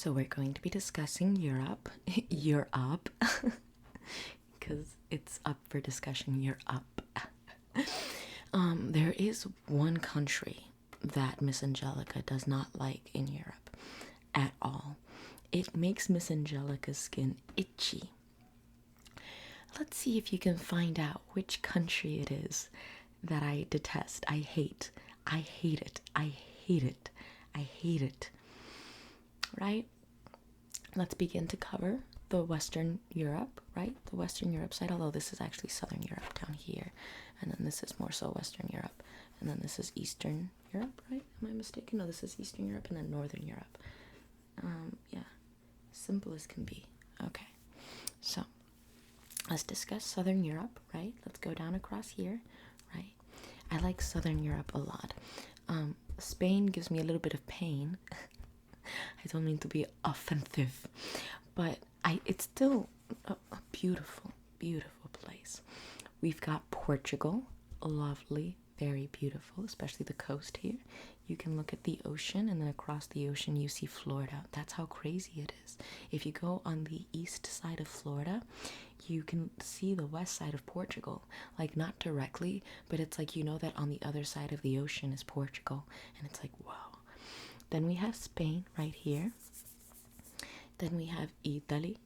So we're going to be discussing Europe. You're up. Because it's up for discussion. You're up. There is one country that Miss Angelica does not like in Europe at all. It makes Miss Angelica's skin itchy. Let's see if you can find out which country it is that I detest. I hate. I hate it. I hate it. I hate it. Right? Let's begin to cover the Western Europe, right? The Western Europe side, although this is actually Southern Europe down here. And then this is more so Western Europe. And then this is Eastern Europe, right? Am I mistaken? No, this is Eastern Europe and then Northern Europe. Yeah, simple as can be. Okay, so let's discuss Southern Europe, right? Let's go down across here, right? I like Southern Europe a lot. Spain gives me a little bit of pain. I don't mean to be offensive, but it's still a beautiful, beautiful place. We've got Portugal, lovely, very beautiful, especially the coast here. You can look at the ocean, and then across the ocean you see Florida. That's how crazy it is. If you go on the east side of Florida, you can see the west side of Portugal. Like, not directly, but it's like you know that on the other side of the ocean is Portugal, and it's like, wow. Then we have Spain right here. Then we have Italy,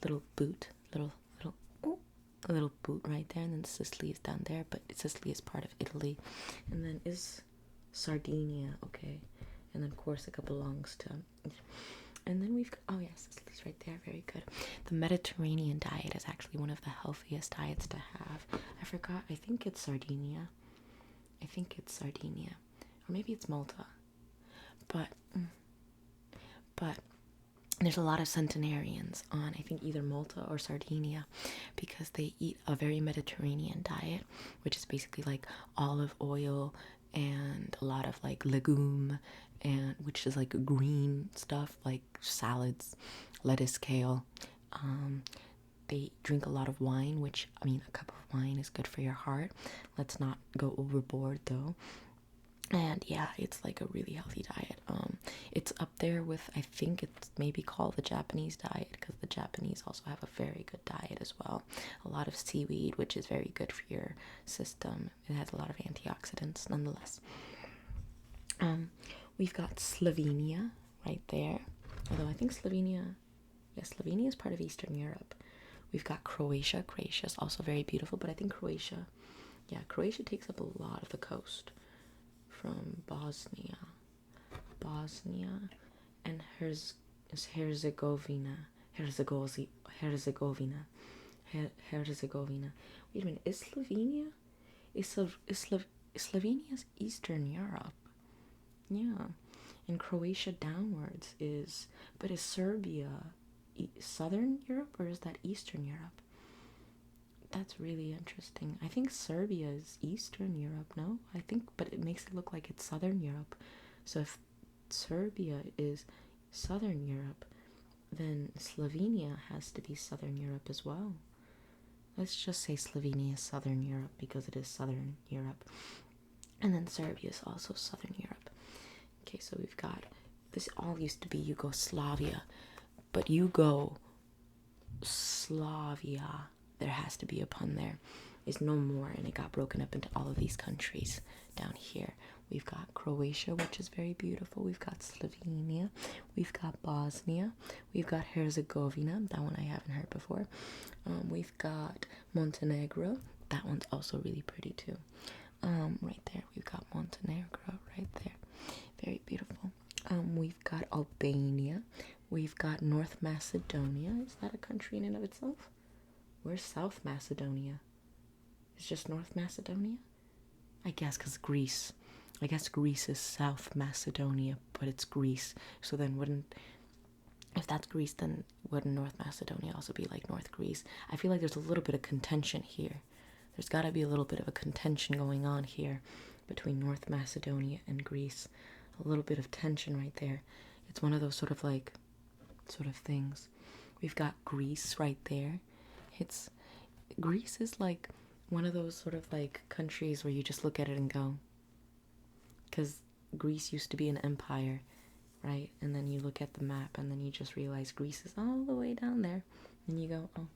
little boot, a little boot right there, and then Sicily is down there, but Sicily is part of Italy. And then is Sardinia, okay, and then Corsica belongs to. And then we've got, oh yeah, Sicily's right there, very good. The Mediterranean diet is actually one of the healthiest diets to have. I forgot, I think it's Sardinia. Or maybe it's Malta. But there's a lot of centenarians on, I think, either Malta or Sardinia, because they eat a very Mediterranean diet, which is basically like olive oil and a lot of like legume, and which is like green stuff like salads, lettuce, kale. They drink a lot of wine, which, I mean, a cup of wine is good for your heart. Let's not go overboard though. And yeah, it's like a really healthy diet. It's up there with, I think it's maybe called the Japanese diet, because the Japanese also have a very good diet as well. A lot of seaweed, which is very good for your system. It has a lot of antioxidants nonetheless. We've got Slovenia right there. Although I think Slovenia is part of Eastern Europe. We've got Croatia. Croatia is also very beautiful, but I think Croatia takes up a lot of the coast from Bosnia and Herzegovina. Wait a minute, is Slovenia? Slovenia's Eastern Europe? Yeah, and Croatia downwards is Serbia Southern Europe, or is that Eastern Europe? That's really interesting. I think Serbia is Eastern Europe, no? I think, but it makes it look like it's Southern Europe. So if Serbia is Southern Europe, then Slovenia has to be Southern Europe as well. Let's just say Slovenia is Southern Europe because it is Southern Europe. And then Serbia is also Southern Europe. Okay, so we've got, this all used to be Yugoslavia, but Yugoslavia, there has to be a pun there, is no more, and it got broken up into all of these countries down here. We've got Croatia, which is very beautiful. We've got Slovenia. We've got Bosnia. We've got Herzegovina. That one I haven't heard before. We've got Montenegro. That one's also really pretty too. Right there, we've got Montenegro right there. Very beautiful. We've got Albania. We've got North Macedonia. Is that a country in and of itself? Where's South Macedonia? It's just North Macedonia? I guess because Greece. I guess Greece is South Macedonia, but it's Greece. So then if that's Greece, then wouldn't North Macedonia also be like North Greece? I feel like there's a little bit of contention here. There's got to be a little bit of a contention going on here between North Macedonia and Greece. A little bit of tension right there. It's one of those sort of things. We've got Greece right there. Greece is like one of those sort of like countries where you just look at it and go, because Greece used to be an empire, right? And then you look at the map and then you just realize Greece is all the way down there. And you go, oh,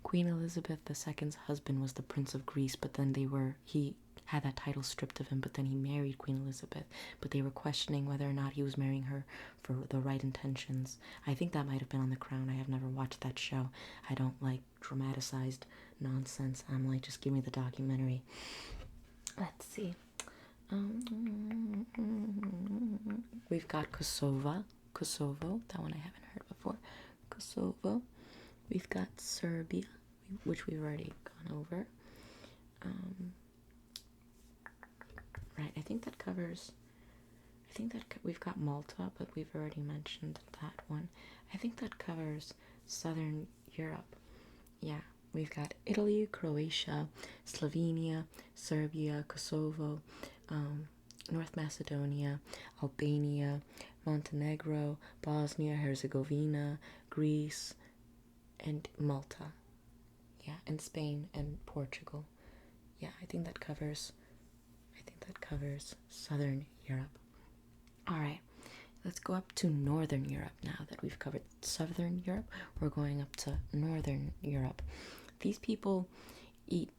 Queen Elizabeth II's husband was the Prince of Greece, but then he had that title stripped of him, but then he married Queen Elizabeth. But they were questioning whether or not he was marrying her for the right intentions. I think that might have been on The Crown. I have never watched that show. I don't like dramatized nonsense. I'm like, just give me the documentary. Let's see. We've got Kosovo, that one I haven't heard before. Kosovo. We've got Serbia, which we've already gone over. Right, I think that covers. We've got Malta, but we've already mentioned that one. I think that covers Southern Europe. Yeah, we've got Italy, Croatia, Slovenia, Serbia, Kosovo, North Macedonia, Albania, Montenegro, Bosnia, Herzegovina, Greece, and Malta. Yeah, and Spain and Portugal. Yeah, I think that covers Southern Europe. All right, let's go up to Northern Europe now that we've covered Southern Europe. We're going up to Northern Europe. These people eat,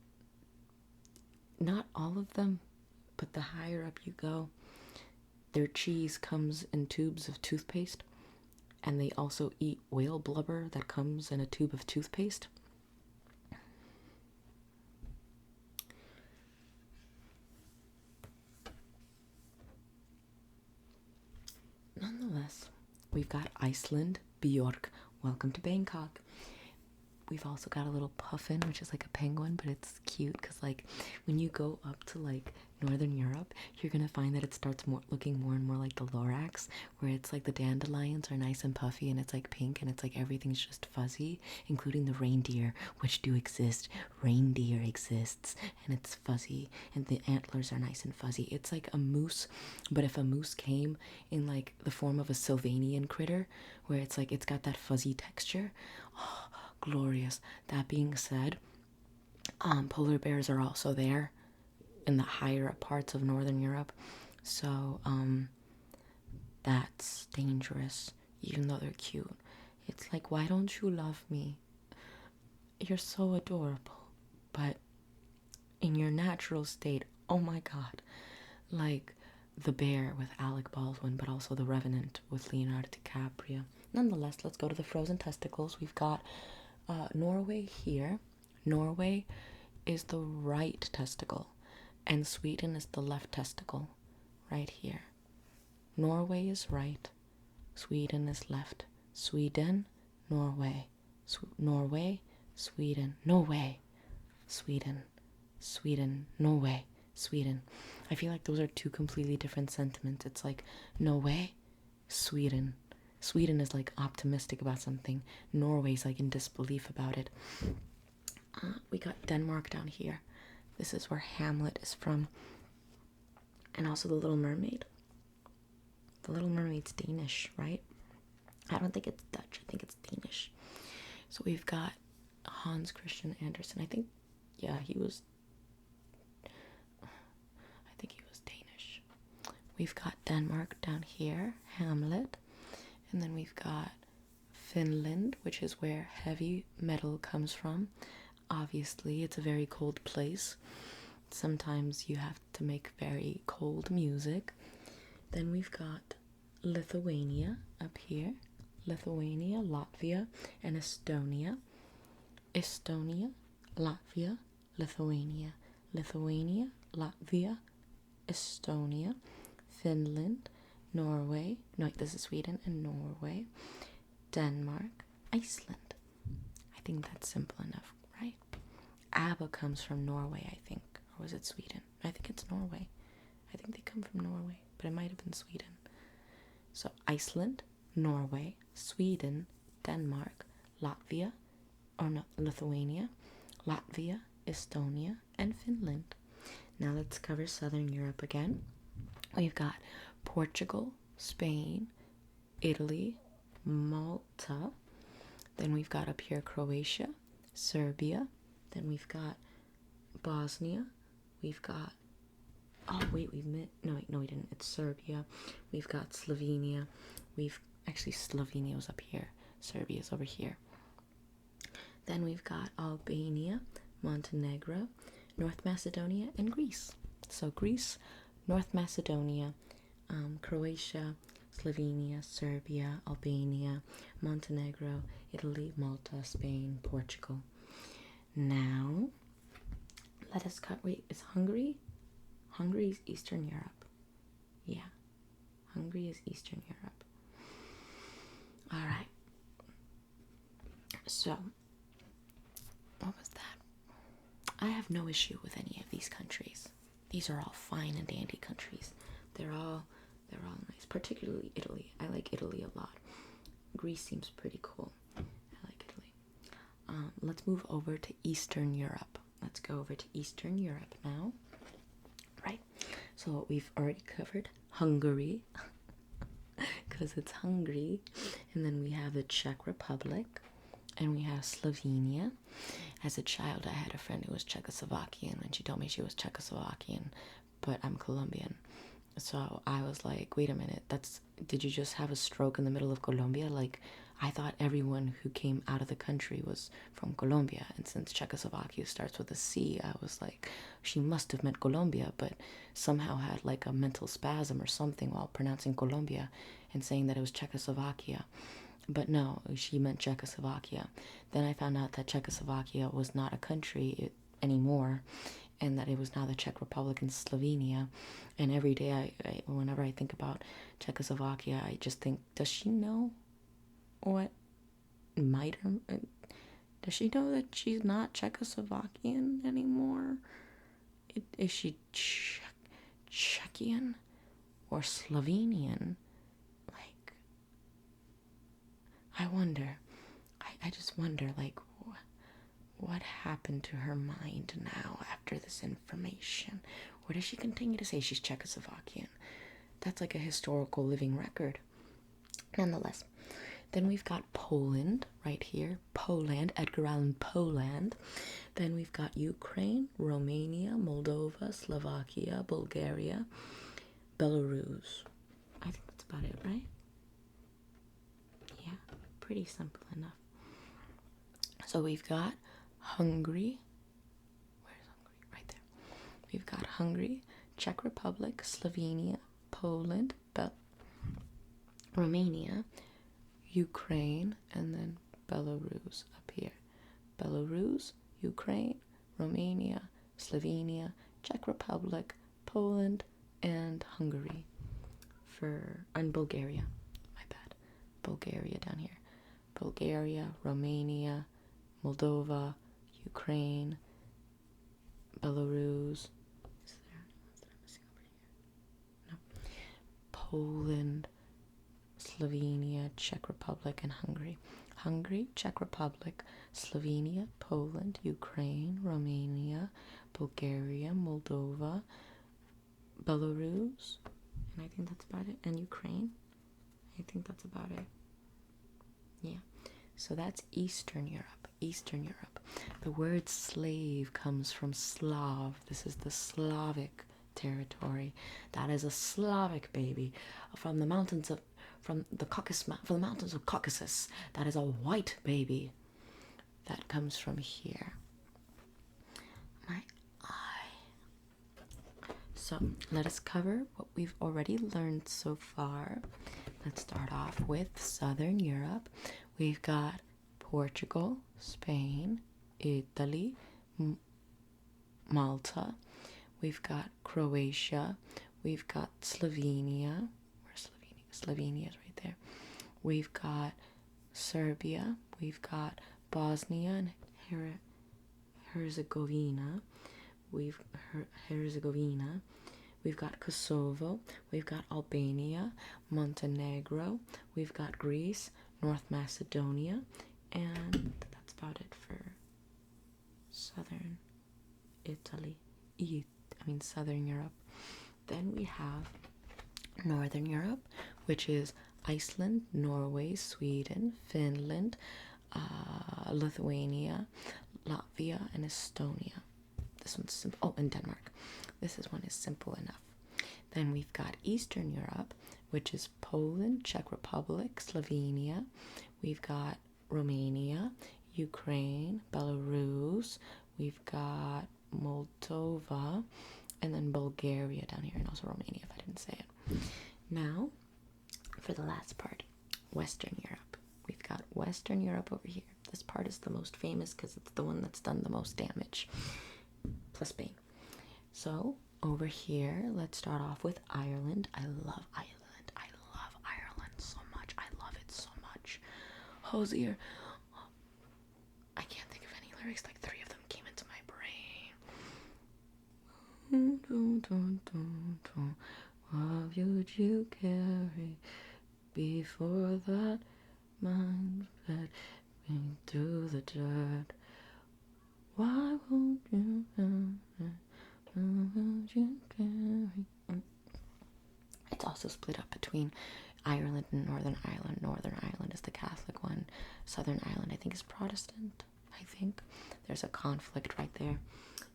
not all of them, but the higher up you go, their cheese comes in tubes of toothpaste, and they also eat whale blubber that comes in a tube of toothpaste. Nonetheless, we've got Iceland, Bjork, welcome to Bangkok. We've also got a little puffin, which is like a penguin, but it's cute because, like, when you go up to, like, Northern Europe, you're going to find that it starts looking more and more like the Lorax, where it's like the dandelions are nice and puffy and it's like pink and it's like everything's just fuzzy, including the reindeer, which do exist. Reindeer exists and it's fuzzy and the antlers are nice and fuzzy. It's like a moose, but if a moose came in like the form of a Sylvanian critter, where it's like it's got that fuzzy texture. Oh, glorious. That being said, polar bears are also there in the higher up parts of Northern Europe, so that's dangerous, even though they're cute. It's like, why don't you love me? You're so adorable, but in your natural state, oh my god, like The Bear with Alec Baldwin, but also The Revenant with Leonardo DiCaprio. Nonetheless, let's go to the frozen testicles. We've got Norway here. Norway is the right testicle, and Sweden is the left testicle, right here. Norway is right, Sweden is left. Sweden, Norway, Norway, Sweden, Norway, Sweden, Sweden, Norway, Sweden. I feel like those are two completely different sentiments. It's like, no way, Sweden. Sweden is like optimistic about something. Norway's like in disbelief about it. We got Denmark down here. This is where Hamlet is from. And also The Little Mermaid. The Little Mermaid's Danish, right? I don't think it's Dutch. I think it's Danish. So we've got Hans Christian Andersen. I think he was Danish. We've got Denmark down here, Hamlet. And then we've got Finland, which is where heavy metal comes from. Obviously, it's a very cold place. Sometimes you have to make very cold music. Then we've got Lithuania up here. Lithuania, Latvia, and Estonia. Estonia, Latvia, Lithuania. Lithuania, Latvia, Estonia, Finland, Norway. No, this is Sweden and Norway. Denmark, Iceland. I think that's simple enough, right? ABBA comes from Norway, I think. Or was it Sweden? I think it's Norway. I think they come from Norway, but it might have been Sweden. So Iceland, Norway, Sweden, Denmark, Latvia, or no, Lithuania, Latvia, Estonia, and Finland. Now let's cover Southern Europe again. We've got Portugal, Spain, Italy, Malta. Then we've got up here Croatia, Serbia. Then we've got Bosnia. We've got, we didn't. It's Serbia. We've got Slovenia. We've actually Slovenia was up here. Serbia's over here. Then we've got Albania, Montenegro, North Macedonia, and Greece. So Greece, North Macedonia, Croatia, Slovenia, Serbia, Albania, Montenegro, Italy, Malta, Spain, Portugal. Now, let us cut. Wait, is Hungary? Hungary is Eastern Europe. Yeah, Hungary is Eastern Europe. All right. So, what was that? I have no issue with any of these countries. These are all fine and dandy countries. They're all nice. Particularly Italy. I like Italy a lot. Greece seems pretty cool. I like Italy. Let's move over to Eastern Europe. Let's go over to Eastern Europe now. Right. So we've already covered Hungary, because it's Hungary, and then we have the Czech Republic, and we have Slovenia. As a child, I had a friend who was Czechoslovakian, and she told me she was Czechoslovakian, but I'm Colombian. So I was like, wait a minute, did you just have a stroke in the middle of Colombia? Like, I thought everyone who came out of the country was from Colombia, and since Czechoslovakia starts with a C, I was like, she must have meant Colombia, but somehow had like a mental spasm or something while pronouncing Colombia and saying that it was Czechoslovakia. But no, she meant Czechoslovakia. Then I found out that Czechoslovakia was not a country anymore, and that it was now the Czech Republic and Slovenia. And every day, whenever I think about Czechoslovakia, I just think, does she know what might her? Does she know that she's not Czechoslovakian anymore? Is she Czechian or Slovenian? Like, I wonder. I just wonder, like, what happened to her mind now after this information? Or does she continue to say she's Czechoslovakian? That's like a historical living record. Nonetheless. Then we've got Poland right here. Poland, Edgar Allan Poland. Then we've got Ukraine, Romania, Moldova, Slovakia, Bulgaria, Belarus. I think that's about it, right? Yeah, pretty simple enough. So we've got Hungary. Where's Hungary? Right there. We've got Hungary, Czech Republic, Slovenia, Poland, Romania, Ukraine, and then Belarus up here. Belarus, Ukraine, Romania, Slovenia, Czech Republic, Poland, and Hungary. And Bulgaria. My bad. Bulgaria down here. Bulgaria, Romania, Moldova, Ukraine, Belarus. Is there anyone that I'm missing over here? No. Poland, Slovenia, Czech Republic, and Hungary. Hungary, Czech Republic, Slovenia, Poland, Ukraine, Romania, Bulgaria, Moldova, Belarus, and I think that's about it. And Ukraine. I think that's about it. Yeah. So that's Eastern Europe. Eastern Europe. The word slave comes from Slav. This is the Slavic territory. That is a Slavic baby from the mountains of from the mountains of Caucasus. That is a white baby that comes from here. My eye. So let us cover what we've already learned so far. Let's start off with Southern Europe. We've got Portugal, Spain, Italy, Malta. We've got Croatia. We've got Slovenia. Where's Slovenia? Slovenia is right there. We've got Serbia. We've got Bosnia and Herzegovina. Herzegovina. We've got Kosovo. We've got Albania, Montenegro. We've got Greece, North Macedonia, and that's about it for Southern Italy. Southern Europe. Then we have Northern Europe, which is Iceland, Norway, Sweden, Finland, Lithuania, Latvia, and Estonia. This one's simple. Oh, and Denmark. This one is simple enough. Then we've got Eastern Europe, which is Poland, Czech Republic, Slovenia. We've got Romania, Ukraine, Belarus. We've got Moldova, and then Bulgaria down here, and also Romania, if I didn't say it. Now, for the last part, Western Europe. We've got Western Europe over here. This part is the most famous because it's the one that's done the most damage, plus Spain. So, over here, let's start off with Ireland. I love Ireland. I love Ireland so much. I love it so much. Hosier. I can't think of any lyrics, like 3 of them came into my brain. What would you carry before that mind fed me through the dirt? Why won't you carry? It's also split up between Ireland and Northern Ireland. Northern Ireland is the Catholic one. Southern Ireland, I think, is Protestant. I think there's a conflict right there.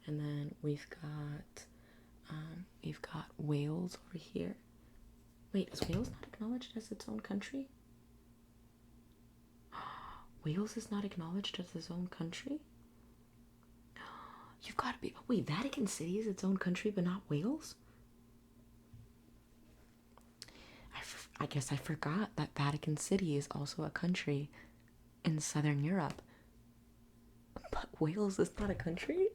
And then we've got Wales over here. Wait, is Wales not acknowledged as its own country? Wales is not acknowledged as its own country? You've got to be... Wait, Vatican City is its own country, but not Wales? I guess I forgot that Vatican City is also a country in Southern Europe. But Wales is not a country?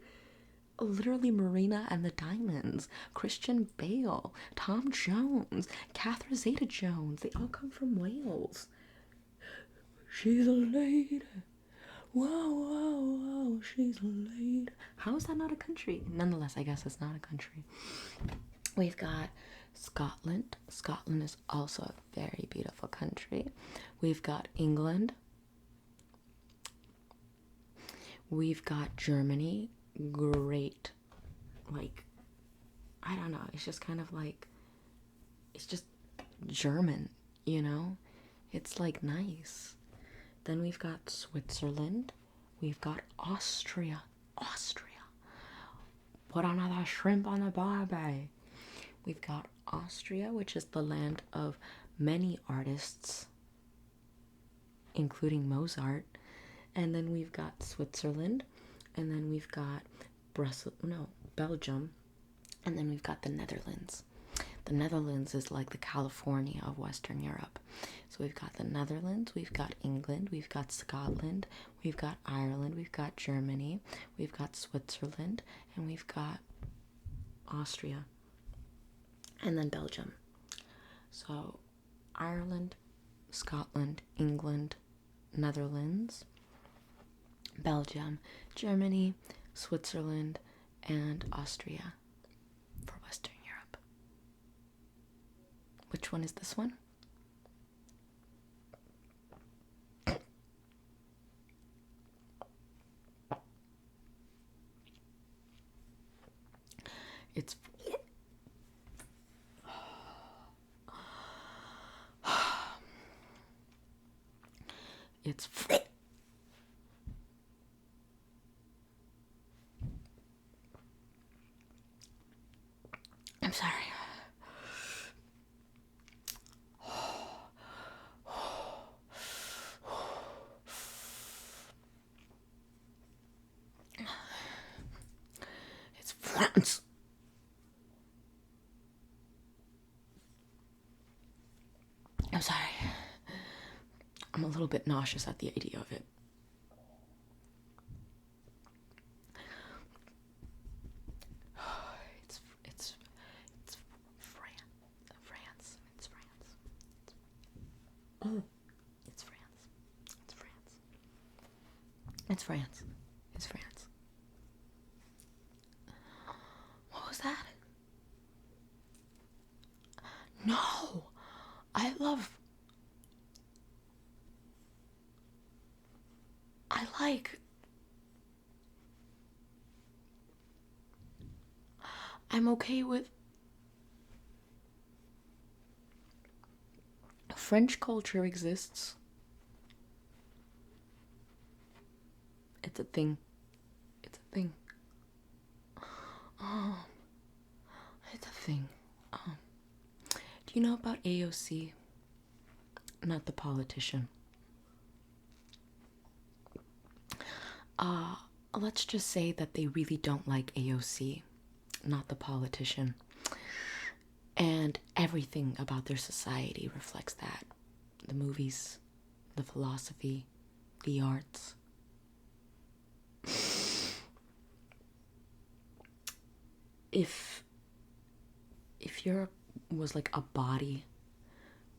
Literally Marina and the Diamonds, Christian Bale, Tom Jones, Catherine Zeta-Jones, they all come from Wales. She's a lady. Wow, wow, wow, she's a lady. How is that not a country? Nonetheless, I guess it's not a country. We've got Scotland. Scotland is also a very beautiful country. We've got England. We've got Germany. Great. Like, I don't know. It's just kind of like, it's just German, you know? It's like nice. Then we've got Switzerland. We've got Austria. Austria. Put another shrimp on the barbie. We've got Austria, which is the land of many artists, including Mozart. And then we've got Switzerland. And then we've got Belgium. And then we've got the Netherlands. The Netherlands is like the California of Western Europe. So we've got the Netherlands, we've got England, we've got Scotland, we've got Ireland, we've got Germany, we've got Switzerland, and we've got Austria. And then Belgium. So Ireland, Scotland, England, Netherlands, Belgium, Germany, Switzerland, and Austria for Western Europe. Which one is this one? It's I'm sorry. It's France. I'm sorry. I'm a little bit nauseous at the idea of it. It's France. It's France. Oh, it's France. It's France. It's France. It's France. What was that? No, I like. I'm okay with French culture exists. It's a thing. It's a thing. Oh, it's a thing. Do you know about AOC? Not the politician. Let's just say that they really don't like AOC, not the politician. And everything about their society reflects that. The movies, the philosophy, the arts. If Europe was like a body,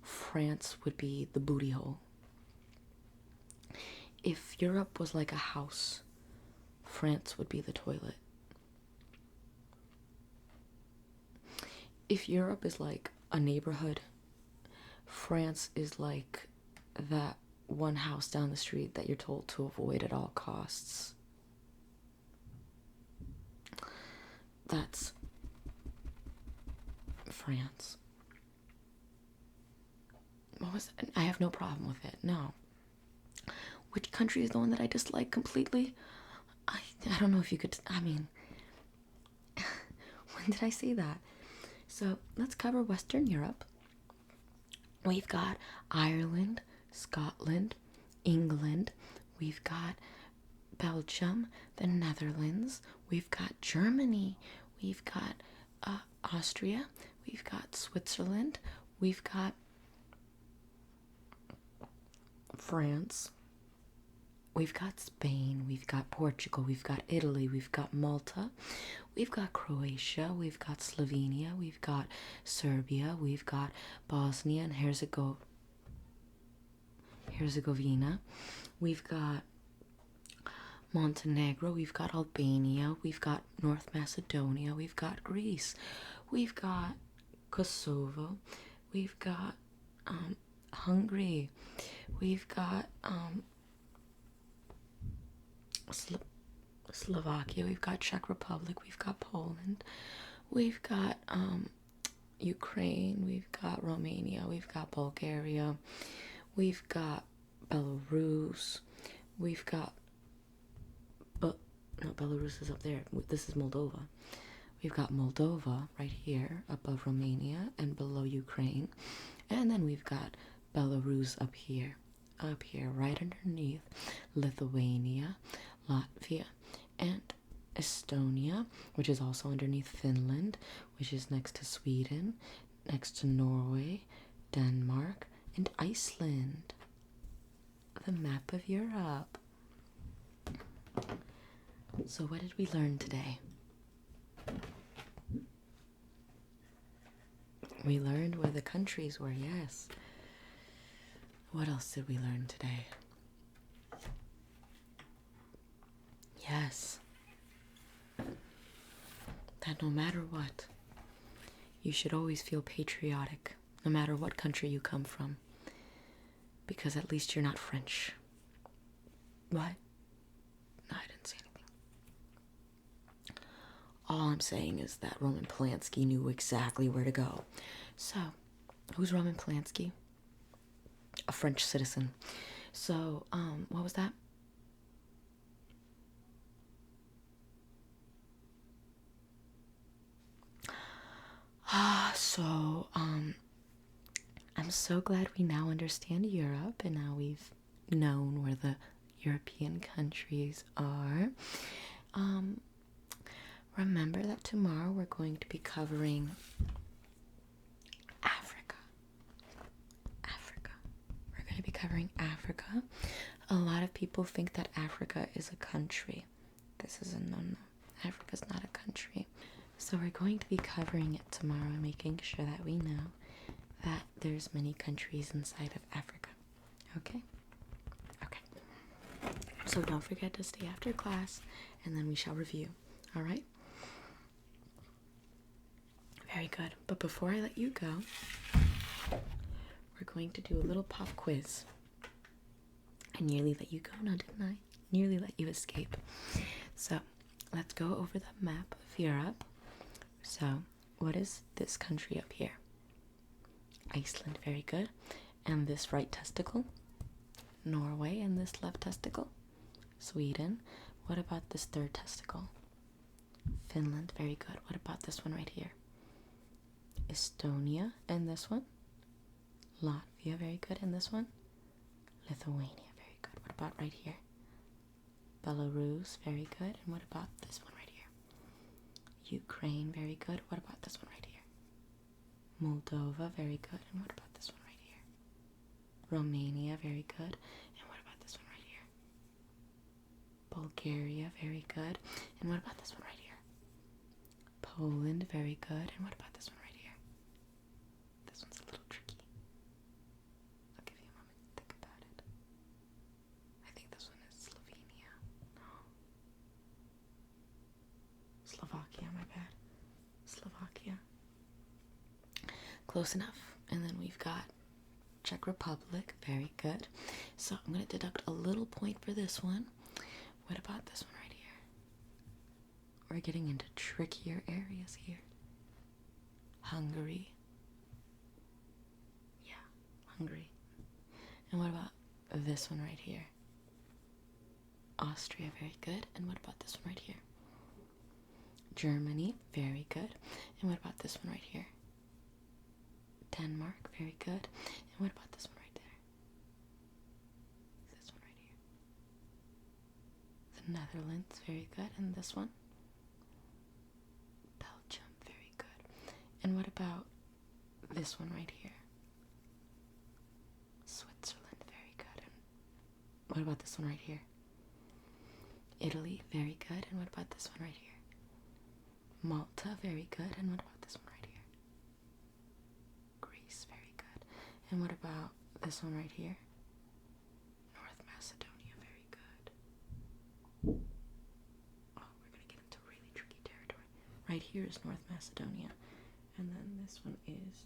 France would be the booty hole. If Europe was like a house, France would be the toilet. If Europe is like a neighborhood, France is like that one house down the street that you're told to avoid at all costs. That's France. What was it? I have no problem with it. No. Which country is the one that I dislike completely? I don't know if you could. I mean, when did I say that? So let's cover Western Europe. We've got Ireland, Scotland, England. We've got Belgium, the Netherlands. We've got Germany. We've got Austria. We've got Switzerland. We've got France. We've got Spain. We've got Portugal. We've got Italy. We've got Malta. We've got Croatia. We've got Slovenia. We've got Serbia. We've got Bosnia and Herzegovina. We've got Montenegro. We've got Albania. We've got North Macedonia. We've got Greece. We've got Kosovo. We've got Hungary. We've got Slovakia. We've got Czech Republic. We've got Poland. We've got Ukraine. We've got Romania. We've got Bulgaria. We've got Belarus. We've got no, Belarus is up there. This is Moldova. We've got Moldova right here above Romania and below Ukraine. And then we've got Belarus up here right underneath Lithuania, Latvia, and Estonia, which is also underneath Finland, which is next to Sweden, next to Norway, Denmark, and Iceland. The map of Europe. So what did we learn today? We learned where the countries were, yes. What else did we learn today? Yes. That no matter what, you should always feel patriotic, no matter what country you come from. Because at least you're not French. What? No, I didn't say anything. All I'm saying is that Roman Polanski knew exactly where to go. So, who's Roman Polanski? A French citizen. So, what was that? I'm so glad we now understand Europe, and now we've known where the European countries are. Remember that tomorrow we're going to be covering Africa. We're going to be covering Africa. A lot of people think that Africa is a country. This is a no. Africa's not a country. So we're going to be covering it tomorrow and making sure that we know that there's many countries inside of Africa. Okay? Okay. So don't forget to stay after class, and then we shall review. All right? Very good. But before I let you go, we're going to do a little pop quiz. I nearly let you go now, didn't I? Nearly let you escape. So let's go over the map of Europe. So what is this country up here? Iceland, very good. And this right testicle? Norway, and this left testicle? Sweden. What about this third testicle? Finland, very good. What about this one right here? Estonia, and this one. Latvia, very good, and this one. Lithuania, very good. What about right here? Belarus, very good, and what about this one right here? Ukraine, very good. What about this one right here? Moldova, very good, and what about this one right here? Romania, very good, and what about this one right here? Bulgaria, very good, and what about this one right here? Poland, very good, and what about this one right here? This one's a little tricky. I'll give you a moment to think about it. I think this one is Slovenia. No. Slovakia, my bad. Slovakia. Close enough. And then we've got Czech Republic, very good. So I'm going to deduct a little point for this one. What about this one right here? We're getting into trickier areas here. Hungary. Yeah, Hungary. And what about this one right here? Austria, very good. And what about this one right here? Germany, very good. And what about this one right here? Denmark, very good. And what about this one right there? This one right here. The Netherlands, very good. And this one? Belgium, very good. And what about this one right here? Switzerland, very good. And what about this one right here? Italy, very good. And what about this one right here? Malta, very good. And what about this one right here? Greece, very good. And what about this one right here? North Macedonia, very good. Oh, we're gonna get into really tricky territory. Right here is North Macedonia. And then this one is...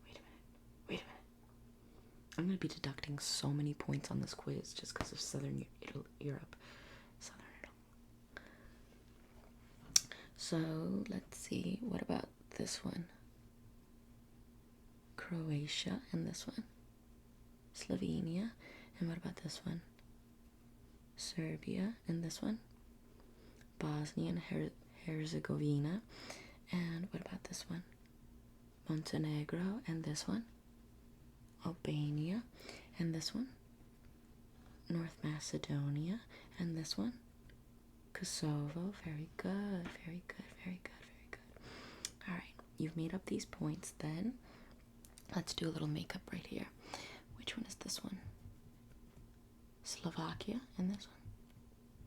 Wait a minute. I'm gonna be deducting so many points on this quiz just because of Southern Europe. So let's see, what about this one? Croatia, and this one? Slovenia, and what about this one? Serbia, and this one? Bosnia and Herzegovina, and what about this one? Montenegro, and this one? Albania, and this one? North Macedonia, and this one? Kosovo, very good, very good, very good, very good. All right, you've made up these points. Then let's do a little makeup right here. Which one is this one? Slovakia, and this one?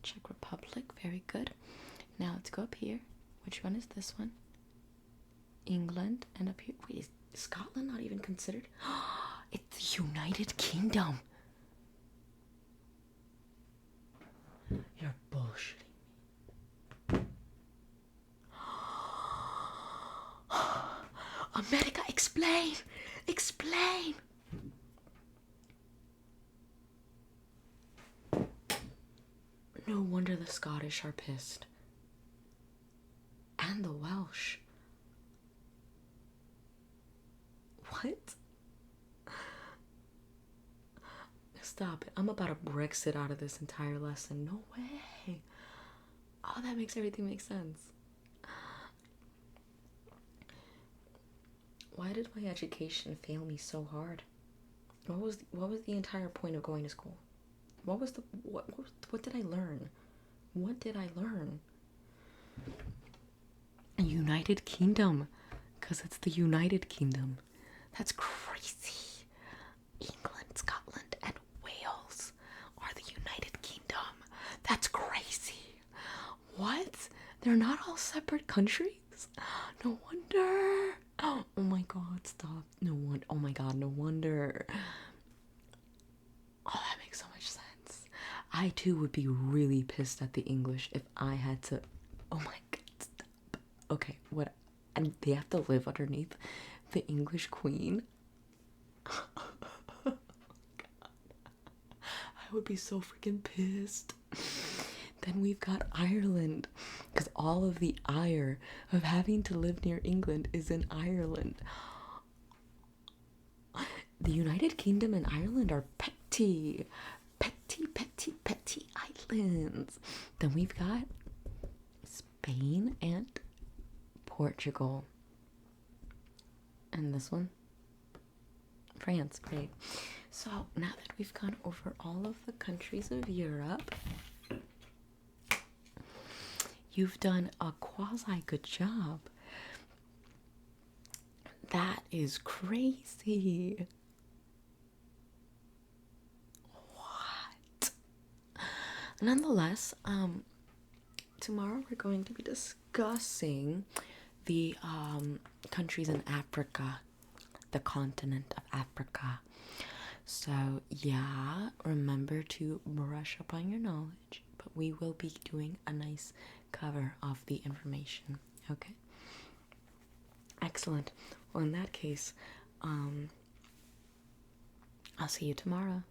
Czech Republic, very good. Now let's go up here. Which one is this one? England, and up here. Wait, is Scotland not even considered? It's the United Kingdom. You're bullshitting. America, explain! Explain! No wonder the Scottish are pissed. And the Welsh. What? Stop it. I'm about to Brexit out of this entire lesson. No way. Oh, that makes everything make sense. Why did my education fail me so hard? What was the entire point of going to school? What did I learn? What did I learn? United Kingdom, because it's the United Kingdom. That's crazy. England, Scotland, and Wales are the United Kingdom. That's crazy. What? They're not all separate countries? No wonder. Oh my god, stop. No wonder. Oh my god, no wonder. Oh, that makes so much sense. I too would be really pissed at the English if I had to. Oh my god, stop. Okay, what? And they have to live underneath the English Queen? Oh god. I would be so freaking pissed. Then we've got Ireland, because all of the ire of having to live near England is in Ireland. The United Kingdom and Ireland are petty islands. Then we've got Spain and Portugal. And this one? France, great. So now that we've gone over all of the countries of Europe, you've done a quasi good job. That is crazy. What? Nonetheless, tomorrow we're going to be discussing the countries in Africa, the continent of Africa. So, yeah, remember to brush up on your knowledge, but we will be doing a nice cover of the information, okay? Excellent. Well, in that case, I'll see you tomorrow.